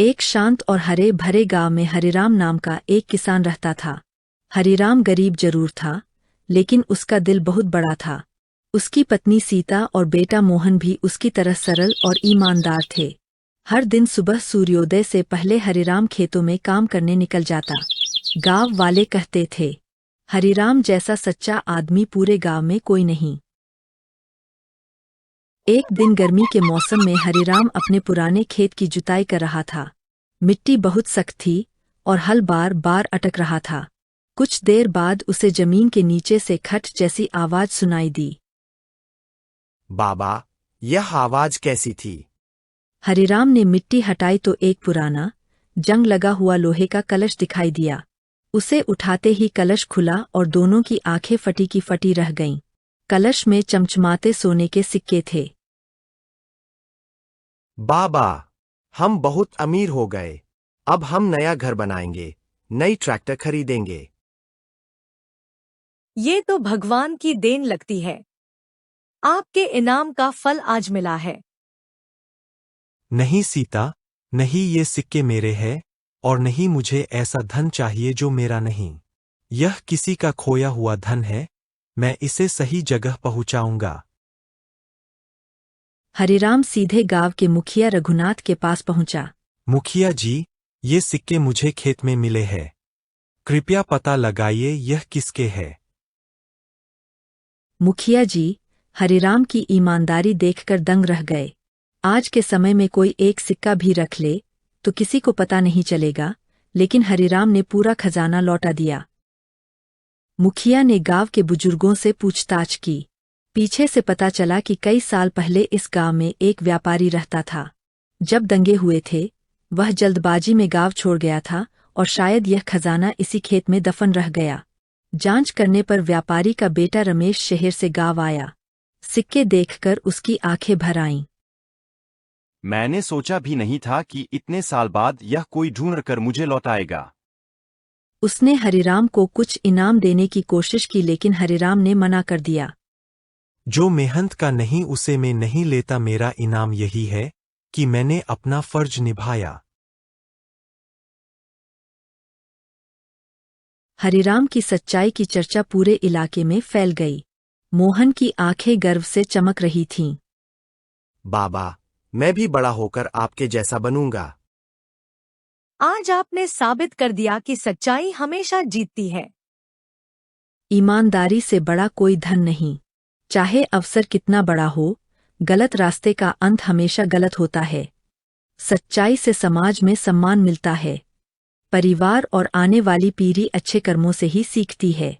एक शांत और हरे भरे गांव में हरिराम नाम का एक किसान रहता था। हरिराम गरीब जरूर था, लेकिन उसका दिल बहुत बड़ा था। उसकी पत्नी सीता और बेटा मोहन भी उसकी तरह सरल और ईमानदार थे। हर दिन सुबह सूर्योदय से पहले हरिराम खेतों में काम करने निकल जाता। गांव वाले कहते थे, हरिराम जैसा सच्चा आदमी पूरे गांव में कोई नहीं। एक दिन गर्मी के मौसम में हरिराम अपने पुराने खेत की जुताई कर रहा था। मिट्टी बहुत सख्त थी और हल बार बार अटक रहा था। कुछ देर बाद उसे जमीन के नीचे से खट जैसी आवाज सुनाई दी। बाबा, यह आवाज कैसी थी? हरिराम ने मिट्टी हटाई तो एक पुराना, जंग लगा हुआ लोहे का कलश दिखाई दिया। उसे उठाते ही कलश खुला और दोनों की आंखें फटी की फटी रह गईं। कलश में चमचमाते सोने के सिक्के थे। बाबा, हम बहुत अमीर हो गए। अब हम नया घर बनाएंगे, नई ट्रैक्टर खरीदेंगे। ये तो भगवान की देन लगती है। आपके इनाम का फल आज मिला है। नहीं सीता, नहीं ये सिक्के मेरे हैं, और नहीं मुझे ऐसा धन चाहिए जो मेरा नहीं। यह किसी का खोया हुआ धन है, मैं इसे सही जगह पहुंचाऊंगा। हरिराम सीधे गांव के मुखिया रघुनाथ के पास पहुंचा। मुखिया जी, ये सिक्के मुझे खेत में मिले हैं। कृपया पता लगाइए यह किसके है। मुखिया जी, हरिराम की ईमानदारी देखकर दंग रह गए। आज के समय में कोई एक सिक्का भी रख ले तो किसी को पता नहीं चलेगा, लेकिन हरिराम ने पूरा खजाना लौटा दिया। मुखिया ने गांव के बुजुर्गों से पूछताछ की। पीछे से पता चला कि कई साल पहले इस गांव में एक व्यापारी रहता था। जब दंगे हुए थे, वह जल्दबाजी में गांव छोड़ गया था और शायद यह खजाना इसी खेत में दफन रह गया। जांच करने पर व्यापारी का बेटा रमेश शहर से गांव आया। सिक्के देखकर उसकी आंखें भर आईं। मैंने सोचा भी नहीं था कि इतने साल बाद यह कोई ढूंढ कर मुझे लौटाएगा। उसने हरिराम को कुछ इनाम देने की कोशिश की, लेकिन हरिराम ने मना कर दिया। जो मेहनत का नहीं उसे मैं नहीं लेता। मेरा इनाम यही है कि मैंने अपना फर्ज निभाया। हरिराम की सच्चाई की चर्चा पूरे इलाके में फैल गई। मोहन की आंखें गर्व से चमक रही थीं। बाबा, मैं भी बड़ा होकर आपके जैसा बनूंगा। आज आपने साबित कर दिया कि सच्चाई हमेशा जीतती है। ईमानदारी से बड़ा कोई धन नहीं। चाहे अवसर कितना बड़ा हो, गलत रास्ते का अंत हमेशा गलत होता है। सच्चाई से समाज में सम्मान मिलता है। परिवार और आने वाली पीढ़ी अच्छे कर्मों से ही सीखती है।